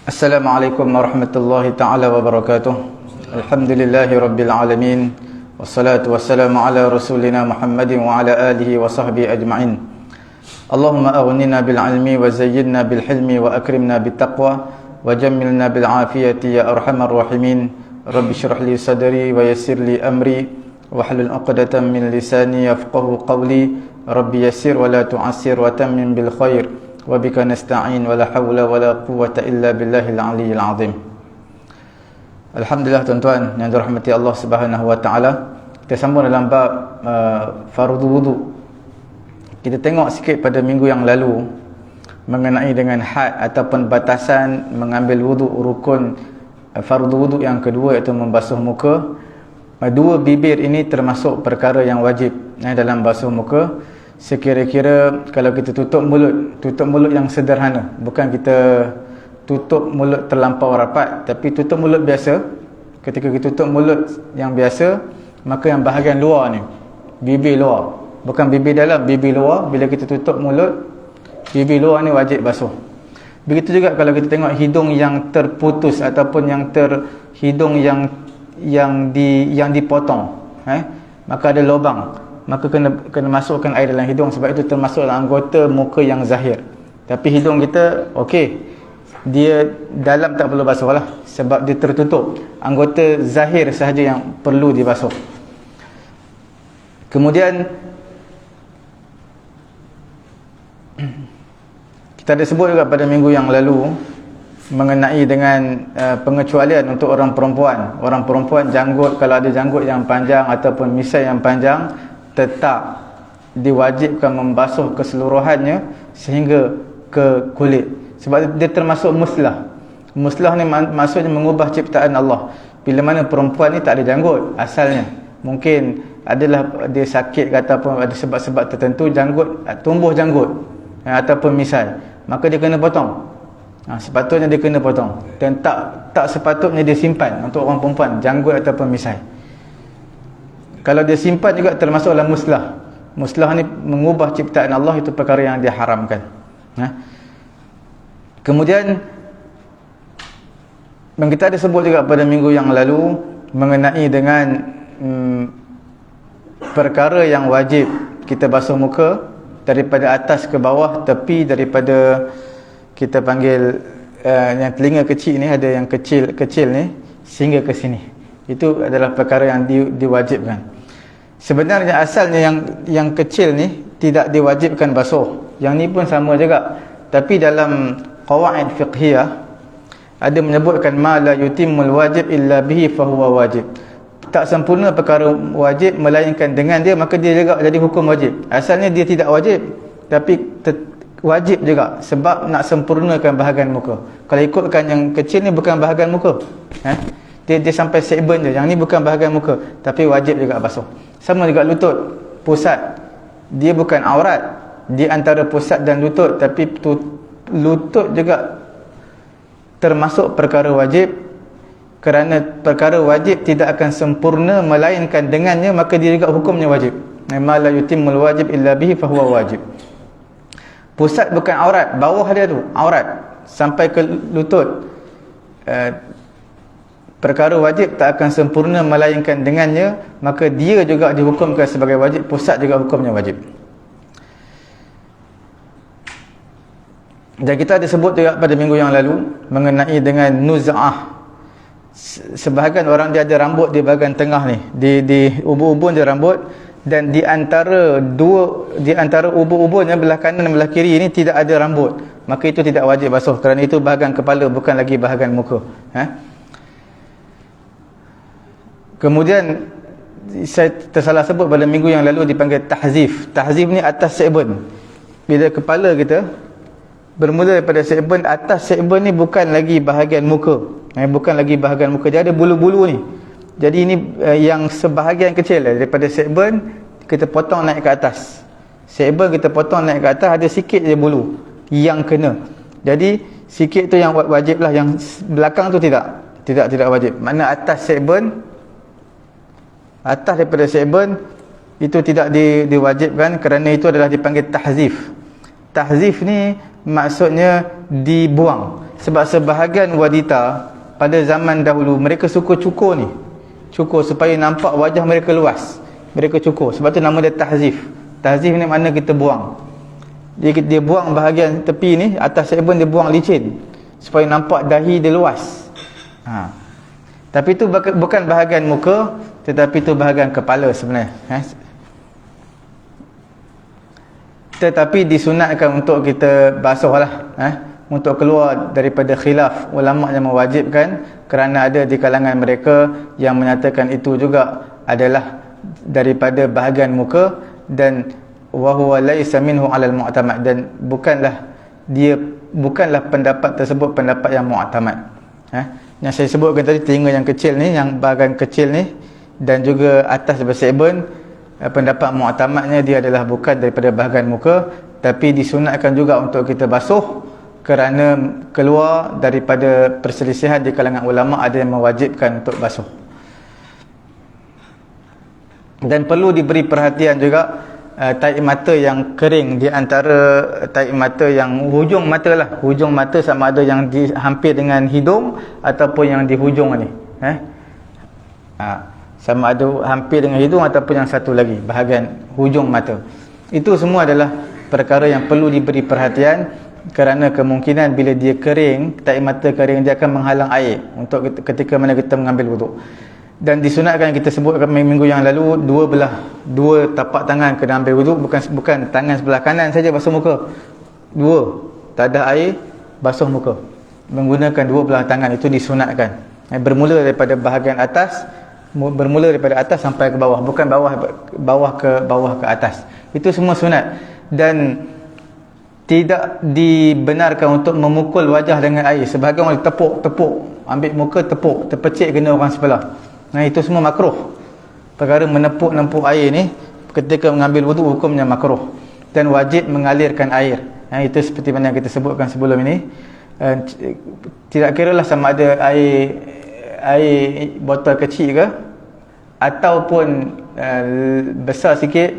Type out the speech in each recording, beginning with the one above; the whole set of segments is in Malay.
Assalamualaikum warahmatullahi ta'ala wabarakatuh. Alhamdulillahi rabbil alamin. Wassalatu wassalamu ala rasulina Muhammadin wa ala alihi wa sahbihi ajma'in. Allahumma aghnina bil ilmi wa zayyinna bil hilmi wa akrimna bit taqwa wa jammilna bil afiyati ya arhamar rahimin. Rabbi shrah li sadri wa yassir li amri wa hlul 'uqdatam min lisani yafqahu qawli. Rabbi yassir wa la tu'assir wa tammim bil khair. Wabika nasta'in wala hawla wala quwwata illa billahil aliyyil azim. Alhamdulillah tuan-tuan yang dirahmati Allah Subhanahu wa taala. Kita sambung dalam bab fardu wudu. Kita tengok sikit pada minggu yang lalu mengenai dengan had ataupun batasan mengambil wudu, rukun fardu wudu yang kedua iaitu membasuh muka. Dua bibir ini termasuk perkara yang wajib dalam basuh muka. Sekira-kira kalau kita tutup mulut yang sederhana, bukan kita tutup mulut terlampau rapat, tapi tutup mulut biasa. Ketika kita tutup mulut yang biasa, maka yang bahagian luar ni, bibir luar, bukan bibir dalam, bibir luar, bila kita tutup mulut, bibir luar ni wajib basuh. Begitu juga kalau kita tengok hidung yang terputus ataupun hidung yang dipotong, maka ada lubang, maka kena masukkan air dalam hidung, sebab itu termasuk dalam anggota muka yang zahir. Tapi hidung kita okey, dia dalam tak perlu basuh lah, sebab dia tertutup. Anggota zahir sahaja yang perlu dibasuh. Kemudian kita ada sebut juga pada minggu yang lalu mengenai dengan pengecualian untuk orang perempuan. Orang perempuan janggut, kalau ada janggut yang panjang ataupun misai yang panjang, tetap diwajibkan membasuh keseluruhannya sehingga ke kulit, sebab dia termasuk muslah. Muslah ni maksudnya mengubah ciptaan Allah. Bila mana perempuan ni tak ada janggut asalnya, mungkin adalah dia sakit ataupun ada sebab-sebab tertentu tumbuh janggut ataupun misai, maka dia kena potong. Sepatutnya dia kena potong, dan tak sepatutnya dia simpan untuk orang perempuan janggut ataupun misai. Kalau dia simpan juga termasuk dalam muslah. Muslah ni mengubah ciptaan Allah, itu perkara yang diharamkan. Kemudian kita ada sebut juga pada minggu yang lalu mengenai dengan perkara yang wajib kita basuh muka daripada atas ke bawah, tepi daripada kita panggil yang telinga kecil ni, ada yang kecil ni sehingga ke sini. Itu adalah perkara yang diwajibkan. Sebenarnya asalnya yang kecil ni tidak diwajibkan basuh. Yang ni pun sama juga. Tapi dalam qawaid fiqhiyah ada menyebutkan ma la yutimmul wajib illa bihi fahuwa wajib. Tak sempurna perkara wajib melainkan dengan dia, maka dia juga jadi hukum wajib. Asalnya dia tidak wajib, tapi wajib juga sebab nak sempurnakan bahagian muka. Kalau ikutkan yang kecil ni bukan bahagian muka, dia sampai segmen je. Yang ni bukan bahagian muka, tapi wajib juga basuh. Sama juga lutut, pusat dia bukan aurat, di antara pusat dan lutut, tapi lutut juga termasuk perkara wajib, kerana perkara wajib tidak akan sempurna melainkan dengannya, maka dia juga hukumnya wajib. Ma la yutimmul wajib illa bihi fahuwa wajib. Pusat bukan aurat, bawah dia tu aurat sampai ke lutut, perkara wajib tak akan sempurna melainkan dengannya, maka dia juga dihukumkan sebagai wajib, pusat juga hukumnya wajib. Dan kita ada sebut juga pada minggu yang lalu mengenai dengan nuz'ah. Sebahagian orang dia ada rambut di bahagian tengah ni, di ubun-ubun dia rambut, dan di antara ubun-ubunnya belah kanan dan belah kiri ini tidak ada rambut, maka itu tidak wajib basuh, kerana itu bahagian kepala, bukan lagi bahagian muka. Kemudian saya tersalah sebut pada minggu yang lalu dipanggil tahzif. Tahzif ni atas segmen. Bila kepala kita bermula daripada segmen, atas segmen ni bukan lagi bahagian muka, bukan lagi bahagian muka, dia ada bulu-bulu ni. Jadi ini yang sebahagian kecil daripada segmen kita potong naik ke atas. Segmen kita potong naik ke atas, ada sikit je bulu yang kena. Jadi sikit tu yang wajib lah, yang belakang tu tidak wajib. Mana atas segmen, atas daripada segmen itu tidak diwajibkan, kerana itu adalah dipanggil tahzif. Tahzif ni maksudnya dibuang. Sebab sebahagian wanita pada zaman dahulu mereka suka cukur ni. Cukur supaya nampak wajah mereka luas. Mereka cukur. Sebab tu nama dia tahzif. Tahzif ni makna kita buang. Dia buang bahagian tepi ni, atas sebun dia buang licin supaya nampak dahi dia luas. Tapi itu bukan bahagian muka, tetapi itu bahagian kepala sebenarnya. Tetapi disunatkan untuk kita basuh lah, untuk keluar daripada khilaf ulama yang mewajibkan, kerana ada di kalangan mereka yang menyatakan itu juga adalah daripada bahagian muka, dan wa huwa laisa minhu 'alal mu'tamad, dan bukanlah pendapat tersebut pendapat yang mu'tamad. Yang saya sebutkan tadi, telinga yang kecil ni, yang bahagian kecil ni, dan juga atas bersebun, pendapat mu'tamadnya dia adalah bukan daripada bahagian muka, tapi disunatkan juga untuk kita basuh, kerana keluar daripada perselisihan di kalangan ulama, ada yang mewajibkan untuk basuh. Dan perlu diberi perhatian juga tahi mata yang kering, di antara tahi mata yang hujung mata lah, hujung mata sama ada yang hampir dengan hidung ataupun yang di hujung ni, sama ada hampir dengan hidung ataupun yang satu lagi bahagian hujung mata. Itu semua adalah perkara yang perlu diberi perhatian, kerana kemungkinan bila dia kering, tahi mata kering, dia akan menghalang air untuk ketika mana kita mengambil wuduk. Dan disunatkan, kita sebutkan minggu yang lalu, dua tapak tangan kena ambil wuduk, bukan tangan sebelah kanan saja basuh muka, dua, tak ada air basuh muka, menggunakan dua belah tangan. Itu disunatkan, bermula daripada bahagian atas, bermula daripada atas sampai ke bawah, bukan bawah ke atas. Itu semua sunat. Dan tidak dibenarkan untuk memukul wajah dengan air. Sebahagian orang tepuk, ambil muka tepuk, terpecik kena orang sebelah. Itu semua makruh. Perkara menepuk air ni ketika mengambil wuduk, hukumnya makruh, dan wajib mengalirkan air. Itu seperti mana yang kita sebutkan sebelum ini. Tidak kiralah sama ada air botol kecil ke, ataupun besar sikit,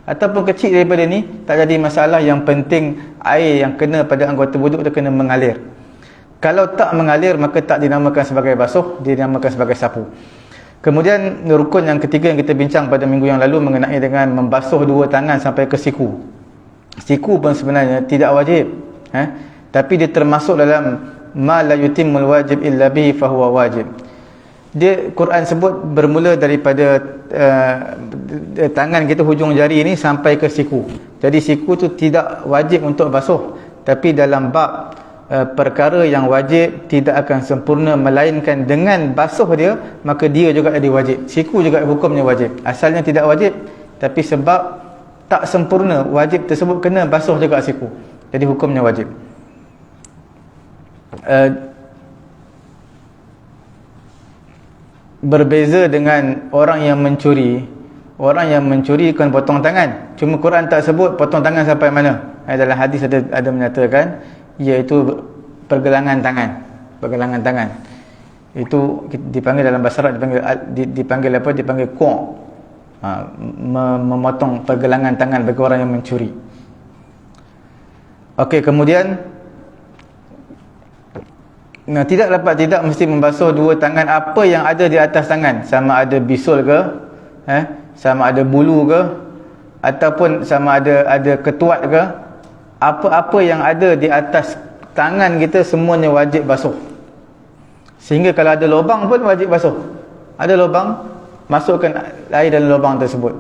ataupun kecil daripada ni, tak jadi masalah. Yang penting air yang kena pada anggota wuduk dia kena mengalir. Kalau tak mengalir, maka tak dinamakan sebagai basuh, dinamakan sebagai sapu. Kemudian rukun yang ketiga yang kita bincang pada minggu yang lalu mengenai dengan membasuh dua tangan sampai ke siku. Siku pun sebenarnya tidak wajib, tapi dia termasuk dalam ma la yutimmul wajib illa bihi fahuwa wajib. Dia Quran sebut bermula daripada tangan kita, hujung jari ini sampai ke siku. Jadi siku tu tidak wajib untuk basuh, tapi dalam bab perkara yang wajib tidak akan sempurna melainkan dengan basuh dia, maka dia juga jadi wajib. Siku juga hukumnya wajib. Asalnya tidak wajib, tapi sebab tak sempurna wajib tersebut, kena basuh juga siku, jadi hukumnya wajib. Berbeza dengan orang yang mencuri. Orang yang mencuri kan potong tangan. Cuma Quran tak sebut potong tangan sampai mana. Dalam hadis ada menyatakan, iaitu pergelangan tangan. Pergelangan tangan. Itu dipanggil dalam bahasa Arab dipanggil apa? Dipanggil qu'. Memotong pergelangan tangan bagi orang yang mencuri. Okey, kemudian tidak mesti membasuh dua tangan. Apa yang ada di atas tangan, sama ada bisul ke, sama ada bulu ke, ataupun sama ada ketuat ke, apa-apa yang ada di atas tangan kita, semuanya wajib basuh. Sehingga kalau ada lubang pun wajib basuh. Ada lubang, masukkan air dalam lubang tersebut.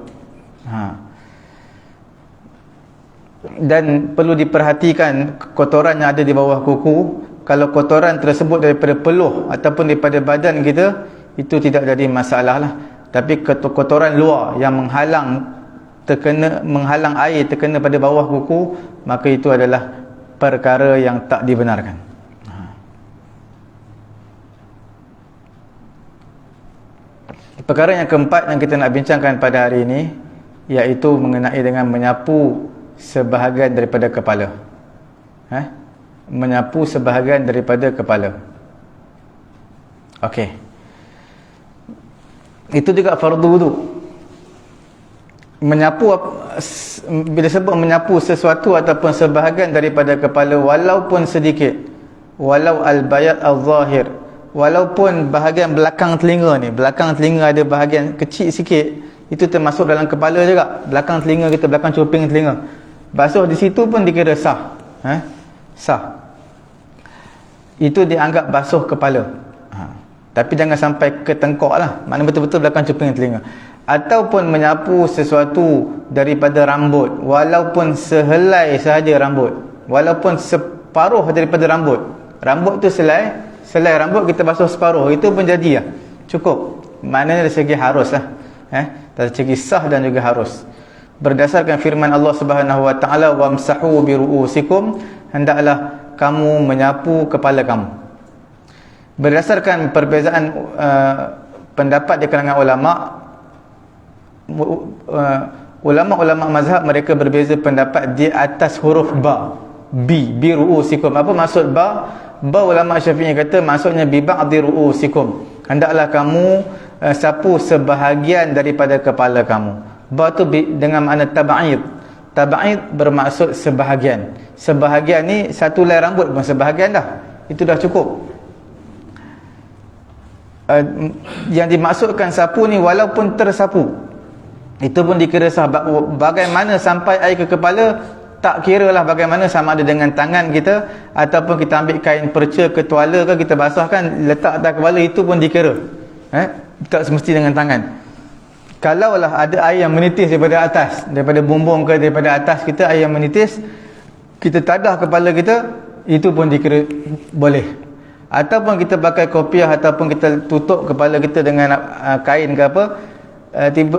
Dan perlu diperhatikan kotoran yang ada di bawah kuku. Kalau kotoran tersebut daripada peluh ataupun daripada badan kita, itu tidak jadi masalah lah. Tapi kotoran luar yang menghalang air terkena pada bawah kuku, maka itu adalah perkara yang tak dibenarkan. Perkara yang keempat yang kita nak bincangkan pada hari ini, iaitu mengenai dengan menyapu sebahagian daripada kepala. Menyapu sebahagian daripada kepala. Okey. Itu juga fardu wuduk. Menyapu, bila sebut menyapu sesuatu ataupun sebahagian daripada kepala walaupun sedikit, walau al-bayad al-zahir, walaupun bahagian belakang telinga ni, belakang telinga ada bahagian kecil sikit, itu termasuk dalam kepala juga. Belakang telinga kita, belakang cuping telinga, basuh di situ pun dikira sah. Sah. Itu dianggap basuh kepala. Tapi jangan sampai ke tengkok lah, maknanya betul-betul belakang cuping telinga. Ataupun menyapu sesuatu daripada rambut, walaupun sehelai sahaja rambut, walaupun separuh daripada rambut. Rambut tu selai rambut kita basuh separuh, itu pun jadi lah, cukup. Maknanya dari segi harus lah, dari segi sah dan juga harus. Berdasarkan firman Allah Subhanahu wa taala, wamsahu bi ru'usikum, hendaklah kamu menyapu kepala kamu. Berdasarkan perbezaan pendapat di kalangan ulama-ulama mazhab, mereka berbeza pendapat di atas huruf ba, bi ru'usikum. Apa maksud ba? Ba, ulama Syafi'i kata maksudnya bi ba'di ru'usikum, hendaklah kamu sapu sebahagian daripada kepala kamu. Ba tu dengan makna tab'id. Tab'id bermaksud sebahagian. Sebahagian ni satu helai rambut pun sebahagian dah, itu dah cukup. Yang dimaksudkan sapu ni walaupun tersapu, itu pun dikira sah. Bagaimana sampai air ke kepala, tak kira lah bagaimana, sama ada dengan tangan kita ataupun kita ambil kain perca ke tuala ke, kita basahkan letak atas kepala, itu pun dikira. Tak semesti dengan tangan. Kalaulah ada air yang menitis daripada atas, daripada bumbung ke daripada atas kita, air yang menitis, kita tadah kepala kita, itu pun dikira boleh. Ataupun kita pakai kopiah, ataupun kita tutup kepala kita dengan kain ke apa,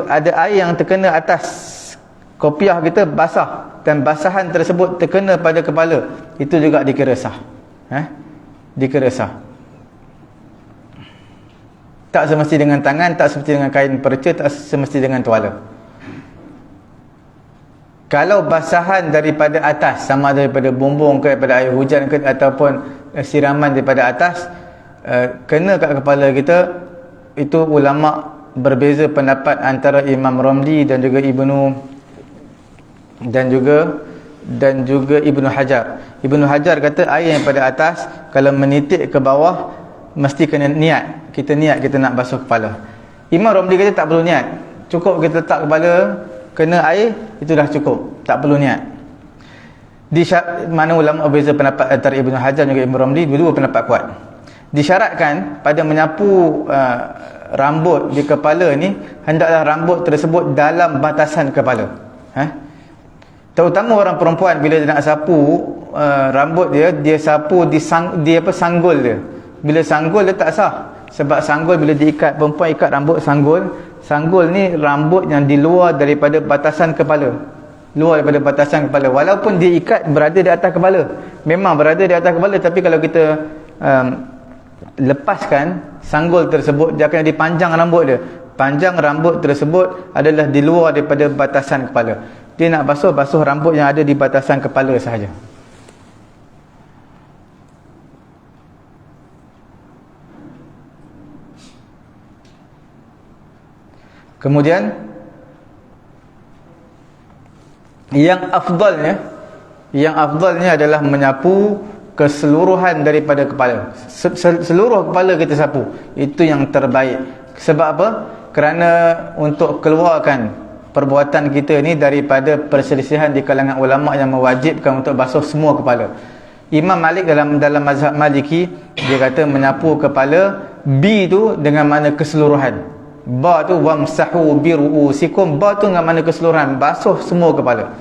ada air yang terkena atas kopiah kita, basah, dan basahan tersebut terkena pada kepala, itu juga dikira sah. Dikira sah. Tak semesti dengan tangan, tak semesti dengan kain perca, tak semesti dengan tuala. Kalau basahan daripada atas, sama daripada bumbung ke, daripada air hujan ke, ataupun siraman daripada atas, kena kat kepala kita, itu ulama berbeza pendapat antara Imam Ramli dan juga Ibnu Hajar. Ibnu Hajar kata air yang pada atas kalau menitik ke bawah mesti kena niat. Kita niat kita nak basuh kepala. Imam Ramli kata tak perlu niat, cukup kita letak kepala kena air, itu dah cukup, tak perlu niat. Mana ulama berbeza pendapat antara Ibnu Hajar dan juga Ibnu Ramli, dua pendapat kuat. Disyaratkan pada menyapu rambut di kepala ni, hendaklah rambut tersebut dalam batasan kepala. Terutama orang perempuan, bila dia nak sapu rambut dia sapu sanggul dia. Bila sanggul dia tak sah, sebab sanggul bila diikat, perempuan ikat rambut sanggul ni rambut yang di luar daripada batasan kepala, luar daripada batasan kepala. Walaupun dia ikat berada di atas kepala, memang berada di atas kepala, tapi kalau kita lepaskan sanggul tersebut, dia akan dipanjang rambut dia. Panjang rambut tersebut adalah di luar daripada batasan kepala. Dia nak basuh rambut yang ada di batasan kepala sahaja. Kemudian yang afdalnya adalah menyapu keseluruhan daripada kepala. Seluruh kepala kita sapu, itu yang terbaik. Sebab apa? Kerana untuk keluarkan perbuatan kita ni daripada perselisihan di kalangan ulama yang mewajibkan untuk basuh semua kepala. Imam Malik dalam mazhab Maliki, dia kata menyapu kepala, bi tu dengan makna keseluruhan. Ba tu wamsahu bi ru'usikum, ba tu dengan makna keseluruhan, basuh semua kepala.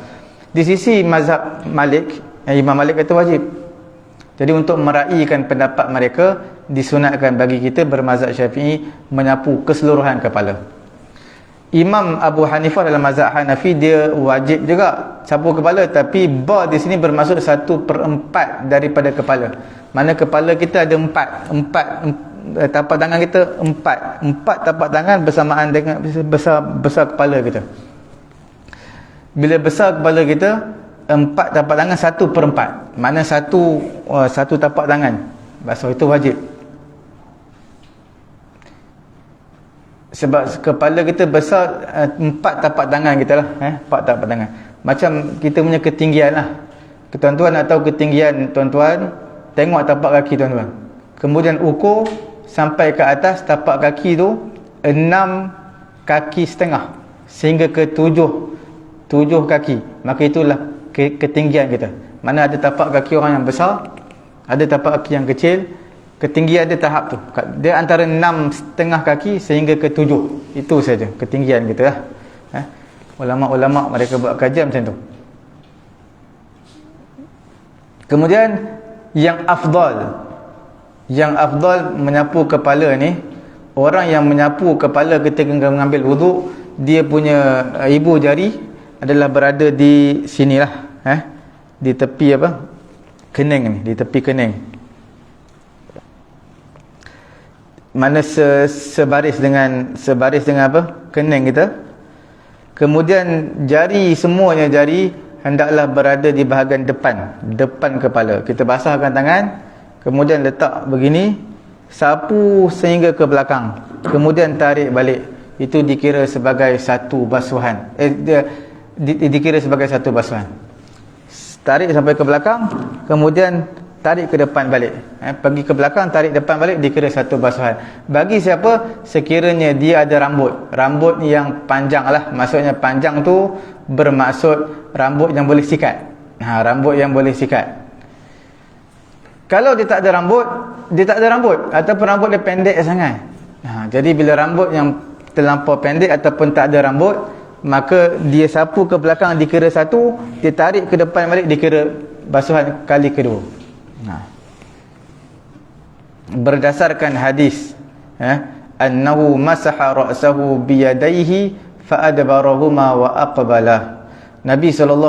Di sisi mazhab Malik, Imam Malik kata wajib. Jadi untuk meraihkan pendapat mereka, disunatkan bagi kita bermazhab Syafi'i menyapu keseluruhan kepala. Imam Abu Hanifah dalam mazhab Hanafi, dia wajib juga sapu kepala, tapi ba di sini bermaksud 1/4 daripada kepala. Mana kepala kita ada empat tapak tangan kita, empat tapak tangan bersamaan dengan besar kepala kita. Bila besar kepala kita, 4 tapak tangan 1/4, mana satu tapak tangan basuh, itu wajib. Sebab kepala kita besar, 4 tapak tangan kita lah, 4 tapak tangan. Macam kita punya ketinggian lah. Tuan-tuan nak tahu ketinggian tuan-tuan, tengok tapak kaki tuan-tuan. Kemudian ukur sampai ke atas tapak kaki tu 6 kaki setengah sehingga ke 7 kaki. Maka itulah ketinggian kita. Mana ada tapak kaki orang yang besar, ada tapak kaki yang kecil, ketinggian dia tahap tu. Dia antara 6,5 kaki sehingga ke 7. Itu saja ketinggian kita lah. Ulama-ulama mereka buat kajian macam tu. Kemudian yang afdal menyapu kepala ni, orang yang menyapu kepala ketika mengambil wuduk, dia punya ibu jari adalah berada di sinilah, di tepi kening ni, di tepi kening. Mana sebaris dengan kening kita. Kemudian semuanya jari hendaklah berada di bahagian depan kepala. Kita basahkan tangan, kemudian letak begini, sapu sehingga ke belakang, kemudian tarik balik. Itu dikira sebagai satu basuhan. Dikira sebagai satu basuhan. Tarik sampai ke belakang, kemudian tarik ke depan balik. Pergi ke belakang, tarik depan balik, dikira satu basuhan. Bagi siapa sekiranya dia ada rambut yang panjang lah. Maksudnya panjang tu bermaksud rambut yang boleh sikat. Rambut yang boleh sikat. Kalau dia tak ada rambut ataupun rambut dia pendek sangat. Jadi bila rambut yang terlampau pendek ataupun tak ada rambut, maka dia sapu ke belakang dikira satu, dia tarik ke depan balik dikira basuhan kali kedua. Berdasarkan hadis annahu masaha ra'sahu biyadaihi fa adbarahuma wa aqbalah. Nabi SAW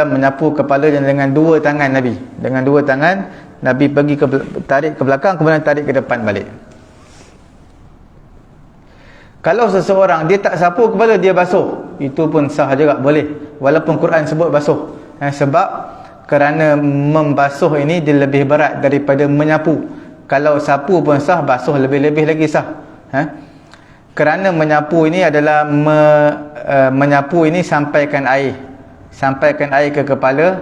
menyapu kepalanya dengan dua tangan Nabi. Dengan dua tangan Nabi pergi tarik ke belakang, kemudian tarik ke depan balik. Kalau seseorang dia tak sapu kepala, dia basuh, itu pun sah juga, boleh. Walaupun Quran sebut basuh. Sebab kerana membasuh ini dia lebih berat daripada menyapu. Kalau sapu pun sah, basuh lebih-lebih lagi sah. Kerana menyapu ini adalah menyapu ini sampaikan air ke kepala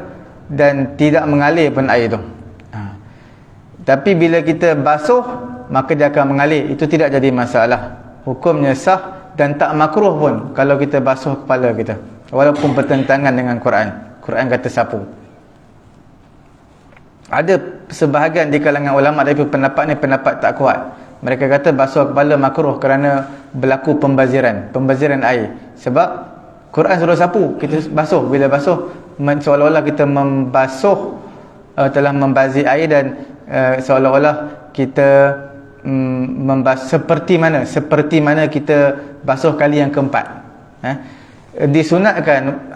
dan tidak mengalir pun air tu. Tapi bila kita basuh, maka dia akan mengalir. Itu tidak jadi masalah. Hukumnya sah dan tak makruh pun kalau kita basuh kepala kita, walaupun bertentangan dengan Quran. Quran kata sapu. Ada sebahagian di kalangan ulama tapi pendapat ni pendapat tak kuat. Mereka kata basuh kepala makruh kerana berlaku pembaziran air. Sebab Quran suruh sapu, kita basuh. Bila basuh, seolah-olah kita membasuh, telah membazir air, dan seolah-olah kita membasuh seperti mana kita basuh kali yang keempat. Disunatkan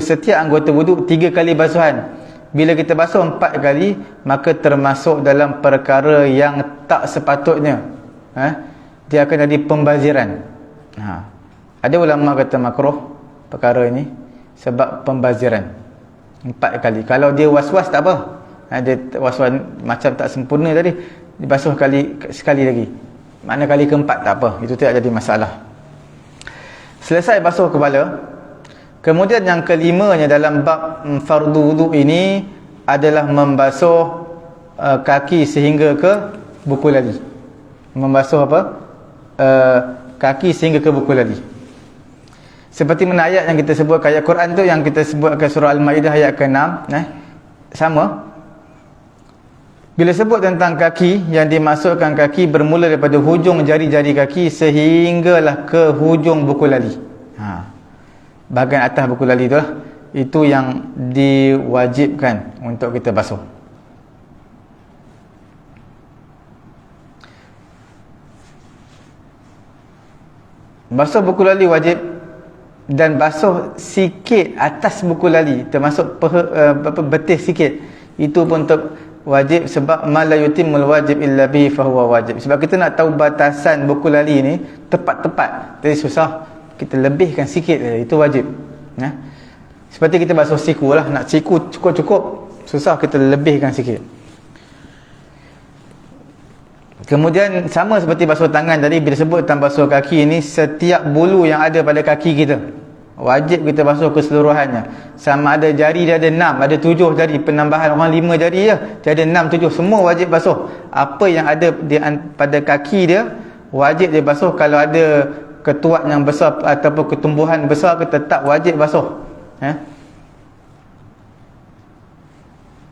setiap anggota wuduk 3 kali basuhan. Bila kita basuh 4 kali, maka termasuk dalam perkara yang tak sepatutnya. Dia akan jadi pembaziran. Ada ulama kata makruh perkara ini sebab pembaziran 4 kali. Kalau dia was-was tak apa. Dia was-was macam tak sempurna tadi, dibasuh sekali lagi. Mana kali keempat tak apa. Itu tidak jadi masalah. Selesai basuh kepala, kemudian yang kelimanya dalam bab fardu wuduk ini adalah membasuh kaki sehingga ke buku lali. Membasuh kaki sehingga ke buku lali. Seperti mana ayat yang kita sebut ayat Quran tu, yang kita sebut ke surah Al-Maidah ayat ke-6, sama. Bila sebut tentang kaki, yang dimaksudkan kaki bermula daripada hujung jari-jari kaki sehinggalah ke hujung buku lali. Bahagian atas buku lali tu lah, itu yang diwajibkan untuk kita basuh. Basuh buku lali wajib, dan basuh sikit atas buku lali, termasuk betis sikit, itu pun wajib. Sebab ma la yutimul wajib illa bihi fahuwa wajib. Sebab kita nak tahu batasan buku lali ni tepat-tepat, jadi susah, kita lebihkan sikit, itu wajib. Seperti kita basuh siku lah, nak siku cukup-cukup, susah, kita lebihkan sikit. Kemudian sama seperti basuh tangan tadi, bila sebut tentang basuh kaki ni, setiap bulu yang ada pada kaki kita, Wajib kita basuh keseluruhannya. Sama ada jari dia ada 6, ada 7 jari, penambahan orang 5 jari je, dia ada 6, 7, semua wajib basuh. Apa yang ada pada kaki dia wajib dia basuh. Kalau ada ketuat yang besar ataupun ketumbuhan besar, kita tetap wajib basuh.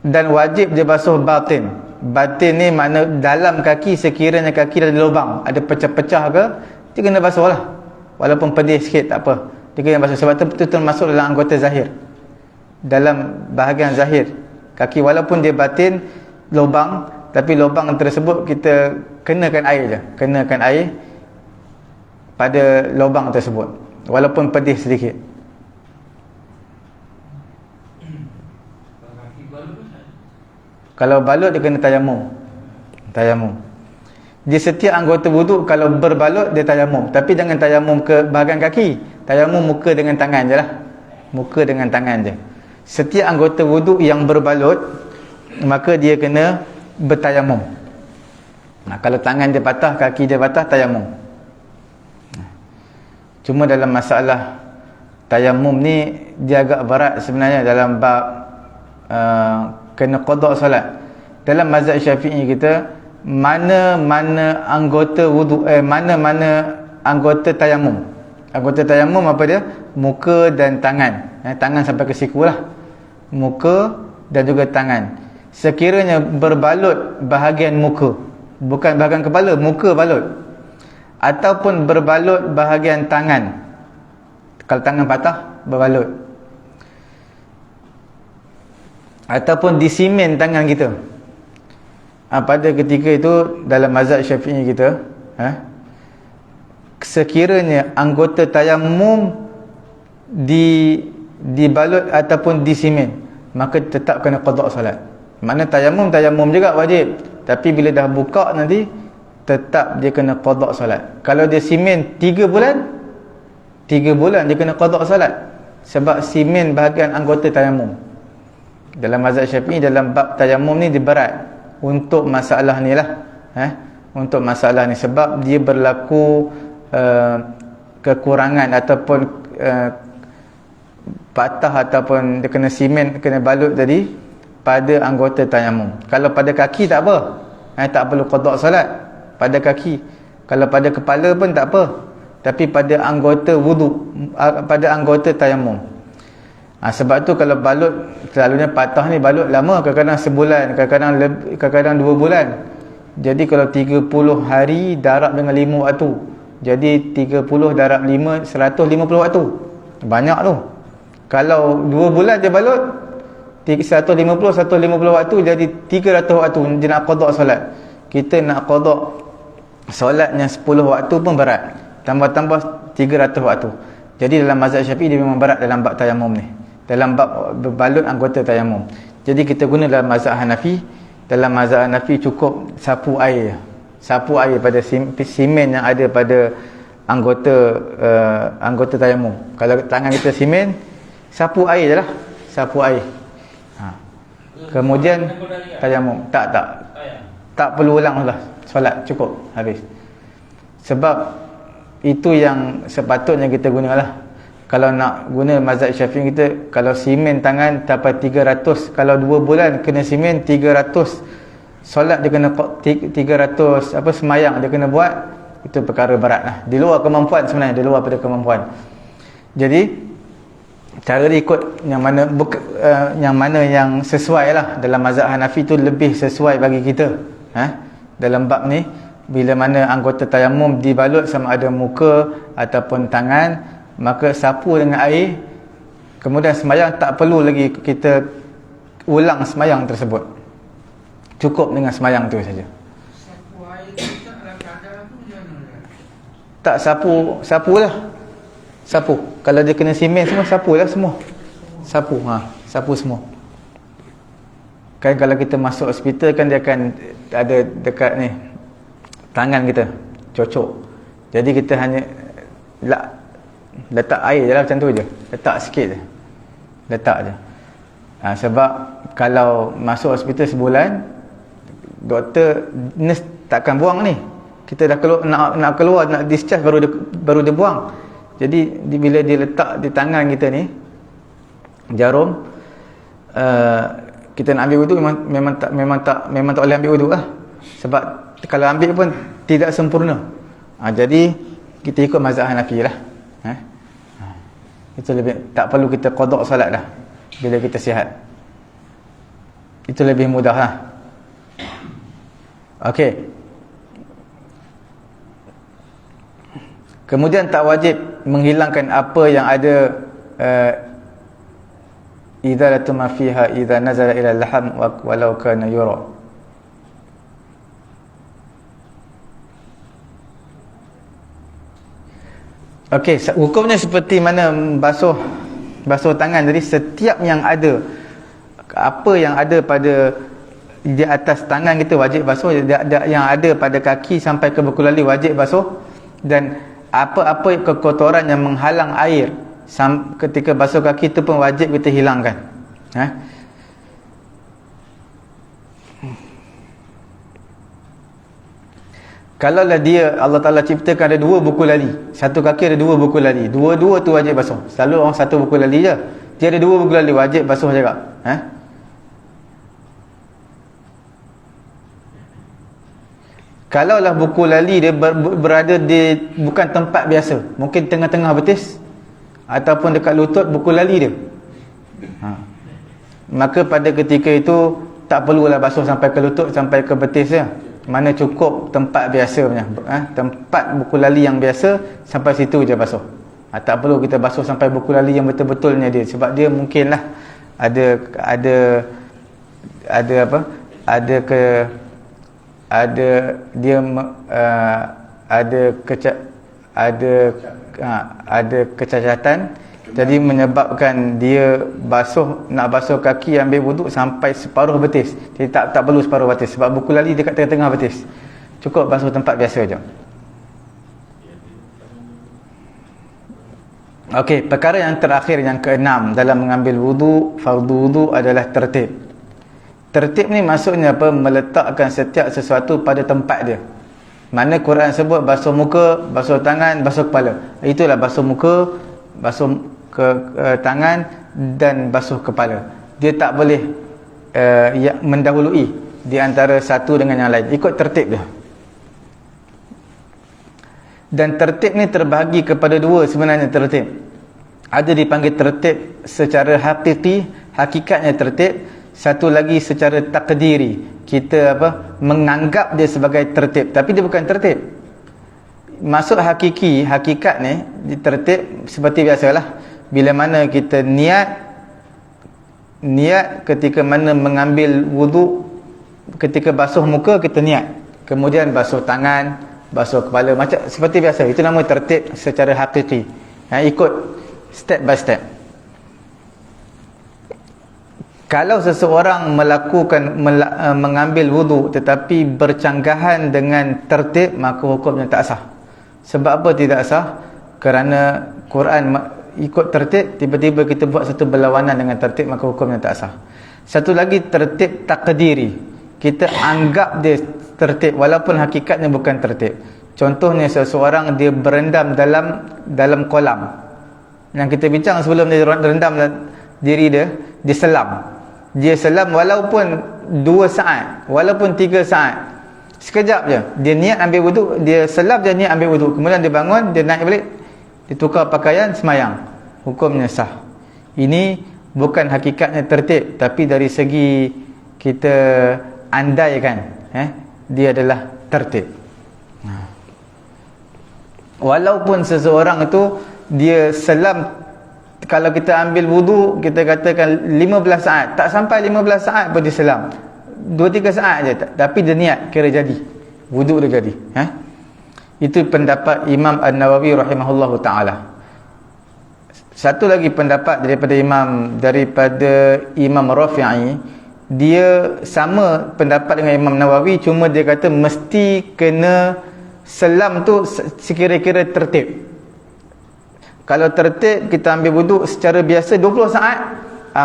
Dan wajib dia basuh batin. Batin ni makna dalam kaki. Sekiranya kaki ada lubang, ada pecah-pecah ke, dia kena basuh lah. Walaupun pedih sikit tak apa, dia kena basuh. Sebab tu termasuk dalam anggota zahir, dalam bahagian zahir kaki. Walaupun dia batin lubang, tapi lubang tersebut kita kenakan air je, kenakan air pada lubang tersebut walaupun pedih sedikit. Kalau balut dia kena tayamum. Di setiap anggota wuduk, kalau berbalut dia tayamum, tapi jangan tayamum ke bahagian kaki. Tayamum muka dengan tangan je lah. Muka dengan tangan je. Setiap anggota wuduk yang berbalut, maka dia kena bertayamum. Kalau tangan dia patah, kaki dia patah, tayamum. Cuma dalam masalah tayamum ni, dia agak berat sebenarnya dalam bab kena qada solat. Dalam mazhab Syafi'i kita, mana-mana anggota wuduk, mana-mana anggota tayamum. Anggota tayamum apa dia? Muka dan tangan. Tangan sampai ke siku lah. Muka dan juga tangan. Sekiranya berbalut bahagian muka, bukan bahagian kepala, muka balut, ataupun berbalut bahagian tangan. Kalau tangan patah, berbalut. Ataupun disimen tangan kita. Pada ketika itu dalam mazhab Syafi'i kita, sekiranya anggota tayamum dibalut ataupun disimen, maka tetap kena qada solat. Makna tayamum juga wajib, tapi bila dah buka nanti tetap dia kena qada solat. Kalau dia simen 3 bulan dia kena qada solat, sebab simen bahagian anggota tayamum. Dalam mazhab Syafi'i, dalam bab tayamum ni dia berat untuk masalah ni lah. Untuk masalah ni, sebab dia berlaku kekurangan ataupun patah ataupun dia kena simen, kena balut tadi pada anggota tayamum. Kalau pada kaki tak apa, tak perlu qada solat pada kaki. Kalau pada kepala pun tak apa, tapi pada anggota wuduk, pada anggota tayamum. Sebab tu kalau balut, selalunya patah ni balut lama, kadang-kadang sebulan, kadang-kadang 2 bulan. Jadi kalau 30 hari darab dengan 5 waktu, jadi 30 darab 5, 150 waktu. Banyak tu. Kalau 2 bulan je balut, 150 waktu, jadi 300 waktu dia nak qada solat. Kita nak qada solatnya 10 waktu pun berat, tambah-tambah 300 waktu. Jadi dalam mazhab Syafi'i dia memang berat dalam bab tayamum ni, dalam bab berbalut anggota tayamum. Jadi kita guna dalam mazhab Hanafi. Dalam mazhab Hanafi cukup sapu air pada simen yang ada pada anggota tayamum. Kalau tangan kita simen, sapu air je lah, sapu air. Kemudian tayamum. Tak perlu ulang lah, solat cukup habis. Sebab itu yang sepatutnya kita gunalah. Kalau nak guna mazhab Syafi'i kita, kalau simen tangan dapat 300, kalau 2 bulan kena simen 300 solat dia kena 300 semayang dia kena buat, itu perkara berat lah, di luar kemampuan sebenarnya, di luar pada kemampuan. Jadi cara dia ikut yang mana yang sesuai lah. Dalam mazhab Hanafi tu lebih sesuai bagi kita dalam bab ni. Bila mana anggota tayamum dibalut sama ada muka ataupun tangan, maka sapu dengan air, kemudian semayang, tak perlu lagi kita ulang semayang tersebut, cukup dengan semayang tu saja. Sapu air tu tak dalam kadar tu macam mana? Tak, sapulah. Sapu. Kalau dia kena simen semua, sapulah semua. Sapu semua. Kan kalau kita masuk hospital kan dia akan ada dekat ni tangan kita, cocok. Jadi kita hanya letak air je lah, macam tu je, letak sikit je, letak je. Sebab kalau masuk hospital sebulan, doktor, nurse takkan buang ni. Kita dah nak keluar, nak discharge, baru dia buang. Jadi bila dia letak di tangan kita ni jarum, kita nak ambil wuduk memang tak boleh ambil wuduk lah. Sebab kalau ambil pun tidak sempurna. Jadi kita ikut mazhab Hanafi lah. Itu lebih, tak perlu kita qada solat dah bila kita sihat. Itu lebih mudah lah. Okey. Kemudian tak wajib menghilangkan apa yang ada idalatu ma fiha idza nazala ila al-lahm walau kana yura. Okey, hukumnya seperti mana basuh tangan. Jadi setiap yang ada, apa yang ada pada di atas tangan kita wajib basuh, yang ada pada kaki sampai ke buku lali wajib basuh, dan apa-apa kekotoran yang menghalang air ketika basuh kaki itu pun wajib kita hilangkan. Kalaulah dia, Allah Ta'ala ciptakan ada 2 buku lali, satu kaki ada 2 buku lali, dua-dua tu wajib basuh. Selalu orang satu buku lali je, dia ada 2 buku lali, wajib basuh juga. Kalaulah buku lali dia berada di bukan tempat biasa, mungkin tengah-tengah betis ataupun dekat lutut buku lali dia, maka pada ketika itu tak perlulah basuh sampai ke lutut, sampai ke betis je. Mana cukup tempat biasa punya, tempat buku lali yang biasa, sampai situ je basuh. Tak perlu kita basuh sampai buku lali yang betul-betulnya dia, sebab dia mungkinlah ada kecacatan, jadi menyebabkan dia nak basuh kaki ambil wuduk sampai separuh betis. Jadi tak perlu separuh betis, sebab buku lali dekat tengah-tengah betis. Cukup basuh tempat biasa je. Okey, perkara yang terakhir, yang keenam dalam mengambil wuduk, fardu wuduk adalah tertib. Tertib ni maksudnya apa? Meletakkan setiap sesuatu pada tempat dia. Mana Quran sebut basuh muka, basuh tangan, basuh kepala. Itulah basuh muka, basuh tangan dan basuh kepala. Dia tak boleh mendahului di antara satu dengan yang lain. Ikut tertib dia. Dan tertib ni terbahagi kepada 2 sebenarnya tertib. Ada dipanggil tertib secara hakiki, hakikatnya tertib. Satu lagi secara takdiri, kita menganggap dia sebagai tertib, tapi dia bukan tertib. Maksud hakiki, hakikat ni tertib seperti biasalah. Bila mana kita niat ketika mana mengambil wuduk, ketika basuh muka kita niat, kemudian basuh tangan, basuh kepala, macam seperti biasa. Itu nama tertib secara hakiki. Ikut step by step. Kalau seseorang mengambil wuduk tetapi bercanggahan dengan tertib, maka hukumnya tak sah. Sebab apa tidak sah? Kerana Quran ikut tertib, tiba-tiba kita buat satu berlawanan dengan tertib, maka hukumnya tak sah. Satu lagi tertib takdiri, kita anggap dia tertib walaupun hakikatnya bukan tertib. Contohnya seseorang dia berendam dalam kolam, yang kita bincang sebelum dia rendam diri dia selam walaupun 2 saat, walaupun 3 saat, sekejap je dia niat ambil wuduk, dia selam je niat ambil wuduk, kemudian dia bangun, dia naik balik, dia tukar pakaian, semayang, hukumnya sah. Ini bukan hakikatnya tertib, tapi dari segi kita andaikan dia adalah tertib. Walaupun seseorang itu dia selam, kalau kita ambil wuduk, kita katakan 15 saat, tak sampai 15 saat pun dia selam, 2-3 saat je, tapi dia niat, kira jadi, wuduk dia jadi. Itu pendapat Imam An-Nawawi rahimahullahu ta'ala. Satu lagi pendapat daripada Imam Rafi'i, dia sama pendapat dengan Imam Nawawi, cuma dia kata mesti kena selam tu sekira-kira tertib. Kalau tertib, kita ambil wuduk secara biasa 20 saat,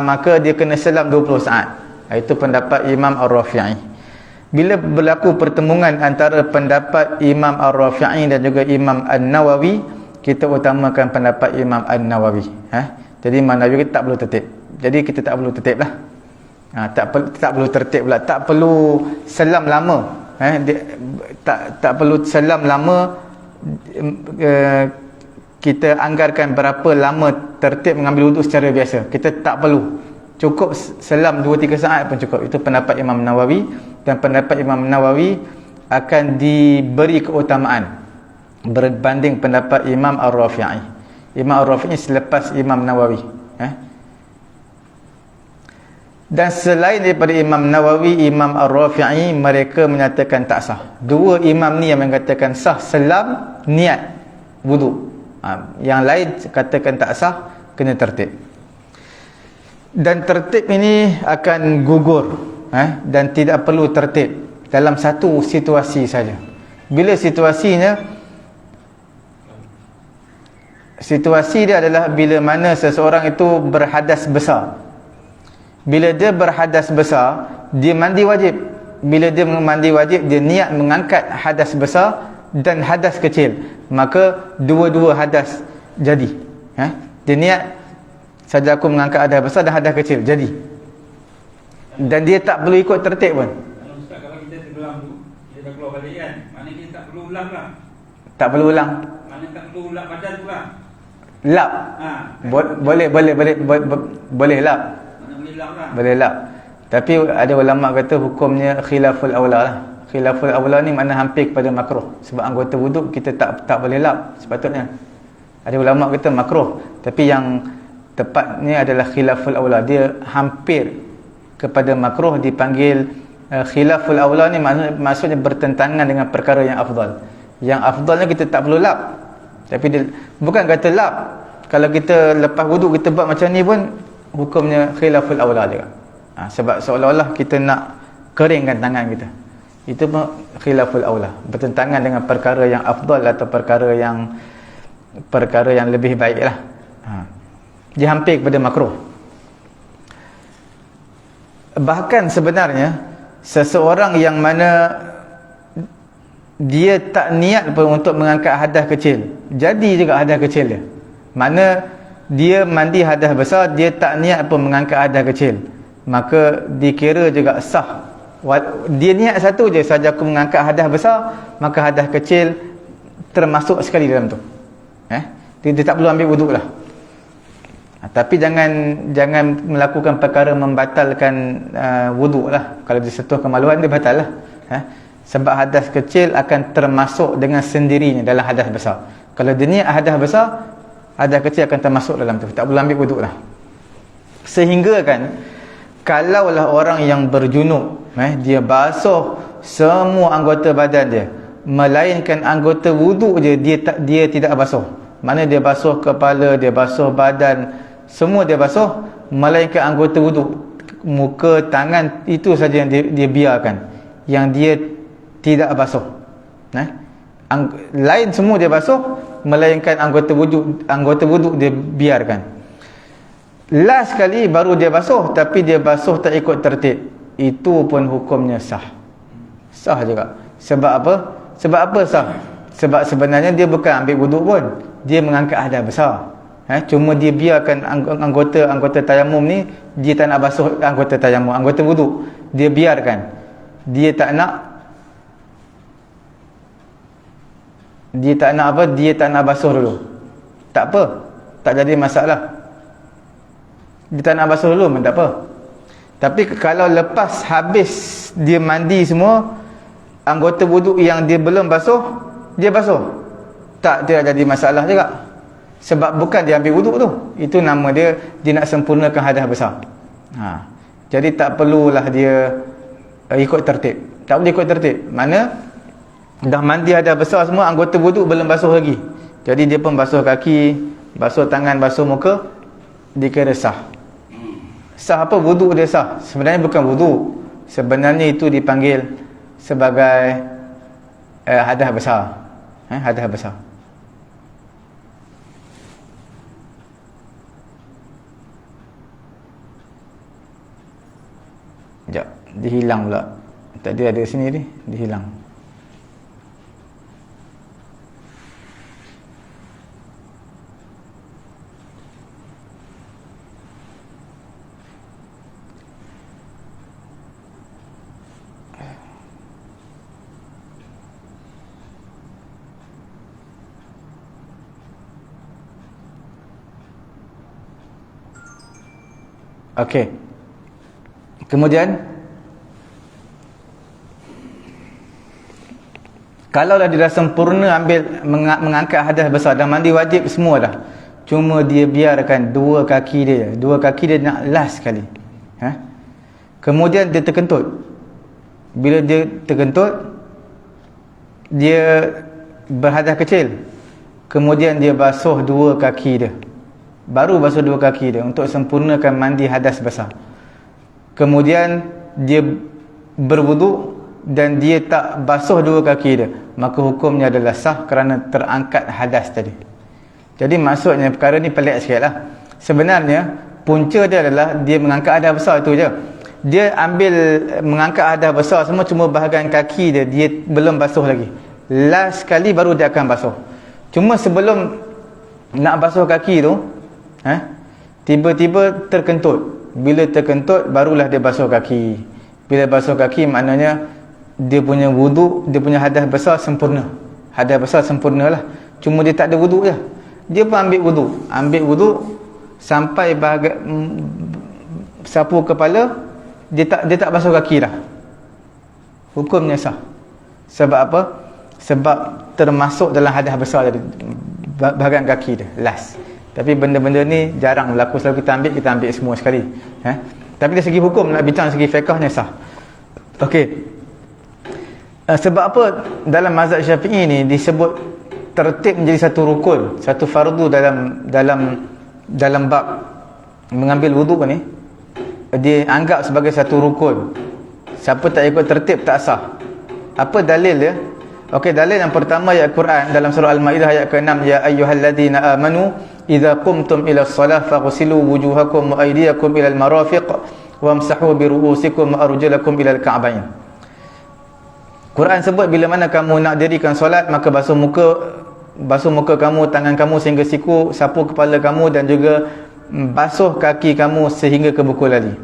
maka dia kena selam 20 saat. Itu pendapat Imam Ar-Rafi'i. Bila berlaku pertemuan antara pendapat Imam Ar-Rafi'i dan juga Imam An-Nawawi, kita utamakan pendapat Imam An-Nawawi. Jadi Imam Nawawi tak perlu tertib. Jadi kita tak perlu tertib lah. Tak perlu tertib pula. Tak perlu selam lama. Tak perlu selam lama. Kita anggarkan berapa lama tertib mengambil wuduk secara biasa. Kita tak perlu. Cukup selam 2-3 saat pun cukup. Itu pendapat Imam Nawawi. Dan pendapat Imam Nawawi akan diberi keutamaan berbanding pendapat Imam Ar-Rafi'i. Imam Ar-Rafi'i selepas Imam Nawawi. Dan selain daripada Imam Nawawi, Imam Ar-Rafi'i, mereka menyatakan tak sah. Dua imam ni yang mengatakan sah selam niat wuduk. Yang lain katakan tak sah, kena tertib. Dan tertib ini akan gugur, dan tidak perlu tertib dalam satu situasi saja. Bila situasi dia adalah bila mana seseorang itu berhadas besar. Bila dia berhadas besar, dia mandi wajib. Bila dia mandi wajib, dia niat mengangkat hadas besar dan hadas kecil, maka dua-dua hadas jadi. Dia niat, saja aku mengangkat hadas besar dan hadas kecil jadi. Dan dia tak perlu ikut tertib pun. Kalau kita tenggelam tu, kita dah keluar balik kan, maknanya kita tak perlu ulang lah. Tak perlu ulang. Maknanya tak perlu ulang badan tu lah. Lap. Boleh lap. Mana boleh lap lah. Boleh lap. Tapi ada ulama kata hukumnya khilaful aula lah. Khilaful aula ni makna hampir kepada makruh. Sebab anggota wuduk kita tak boleh lap sepatutnya. Ada ulama kata makruh, tapi yang tepatnya adalah khilaful aula. Dia hampir kepada makruh, dipanggil khilaful aula ni maksudnya bertentangan dengan perkara yang afdal. Yang afdalnya kita tak perlu lap. Tapi dia bukan kata lap. Kalau kita lepas wuduk kita buat macam ni pun hukumnya khilaful aula juga. Sebab seolah-olah kita nak keringkan tangan kita. Itu pun khilaful aula, bertentangan dengan perkara yang afdal atau perkara yang lebih baiklah. Dia hampir kepada makruh. Bahkan sebenarnya seseorang yang mana dia tak niat pun untuk mengangkat hadas kecil, jadi juga hadas kecil dia. Mana dia mandi hadas besar, dia tak niat pun mengangkat hadas kecil, maka dikira juga sah. Dia niat satu je, saja aku mengangkat hadas besar, maka hadas kecil termasuk sekali dalam tu. Dia tak perlu ambil wuduk lah. Tapi jangan melakukan perkara membatalkan wuduk lah. Kalau disentuh kemaluan, dia batal lah. Sebab hadas kecil akan termasuk dengan sendirinya dalam hadas besar. Kalau dia niat hadas besar, hadas kecil akan termasuk dalam tu. Tak perlu ambil wuduk lah. Sehingga kan, kalaulah orang yang berjunub, dia basuh semua anggota badan dia, melainkan anggota wuduk je dia tidak basuh. Mana dia basuh kepala, dia basuh badan, semua dia basuh, melainkan anggota wuduk, muka, tangan, itu saja yang dia biarkan, yang dia tidak basuh. Lain semua dia basuh, melainkan anggota wuduk dia biarkan. Last sekali baru dia basuh, tapi dia basuh tak ikut tertib, itu pun hukumnya sah. Sah juga. Sebab apa? Sebab sebenarnya dia bukan ambil wuduk pun, dia mengangkat hadas besar. Cuma dia biarkan anggota tayamum ni, dia tak nak basuh anggota tayamum, anggota wuduk dia biarkan. Dia tak nak basuh dulu. Tak apa, tak jadi masalah. Dia tak nak basuh dulu pun tak apa. Tapi kalau lepas habis dia mandi semua, anggota wuduk yang dia belum basuh, dia basuh, tak jadi masalah juga. Sebab bukan dia ambil wuduk tu, itu nama dia nak sempurnakan hadas besar. Jadi tak perlulah dia ikut tertib. Tak boleh ikut tertib. Mana dah mandi hadas besar semua, anggota wuduk belum basuh lagi, jadi dia pun basuh kaki, basuh tangan, basuh muka, dikira sah. Sah apa? Wuduk dia sah. Sebenarnya bukan wuduk, sebenarnya itu dipanggil sebagai hadas besar. Hadas besar. Sekejap, dia hilang pula. Tadi ada sini ni, dia hilang. Okey. Kemudian kalaulah dia dah sempurna mengangkat hadas besar, dah mandi wajib semua dah, cuma dia biarkan dua kaki dia nak last sekali, kemudian dia terkentut. Bila dia terkentut, dia berhadas kecil, kemudian dia basuh dua kaki dia, baru basuh dua kaki dia untuk sempurnakan mandi hadas besar. Kemudian dia berwuduk dan dia tak basuh dua kaki dia, maka hukumnya adalah sah kerana terangkat hadas tadi. Jadi maksudnya perkara ni pelik sikit lah. Sebenarnya punca dia adalah dia mengangkat hadas besar itu je. Dia ambil mengangkat hadas besar semua, cuma bahagian kaki dia belum basuh lagi. Last sekali baru dia akan basuh. Cuma sebelum nak basuh kaki tu, tiba-tiba terkentut. Bila terkentut barulah dia basuh kaki. Bila basuh kaki maknanya dia punya wuduk, dia punya hadas besar sempurna. Hadas besar sempurna lah. Cuma dia tak ada wuduk je. Dia pun ambil wuduk sampai bahagian sapu kepala, dia tak basuh kaki dah. Hukumnya sah. Sebab apa? Sebab termasuk dalam hadas besar tadi, bahagian kaki dia last. Tapi benda-benda ni jarang berlaku. Selalu kita ambil semua sekali. Tapi dari segi hukum, nak bincang segi fiqahnya sah. Okey. Sebab apa dalam mazhab Syafi'i ni disebut tertib menjadi satu rukun, satu fardu dalam bab mengambil wuduk ni, dia anggap sebagai satu rukun. Siapa tak ikut tertib tak sah. Apa dalil dia? Okey, dalil yang pertama ayat Quran dalam surah Al-Maidah ayat ke-6, ya ayyuhalladzina amanu idza qumtum ila shalah faghsilu wujuhakum wa aydiyakum ila al-marafiq wamsahu bi ru'usikum wa arjulakum ila al-ka'bayn. Quran sebut bila mana kamu nak dirikan solat, maka basuh muka kamu, tangan kamu sehingga siku, sapu kepala kamu dan juga basuh kaki kamu sehingga ke buku lali.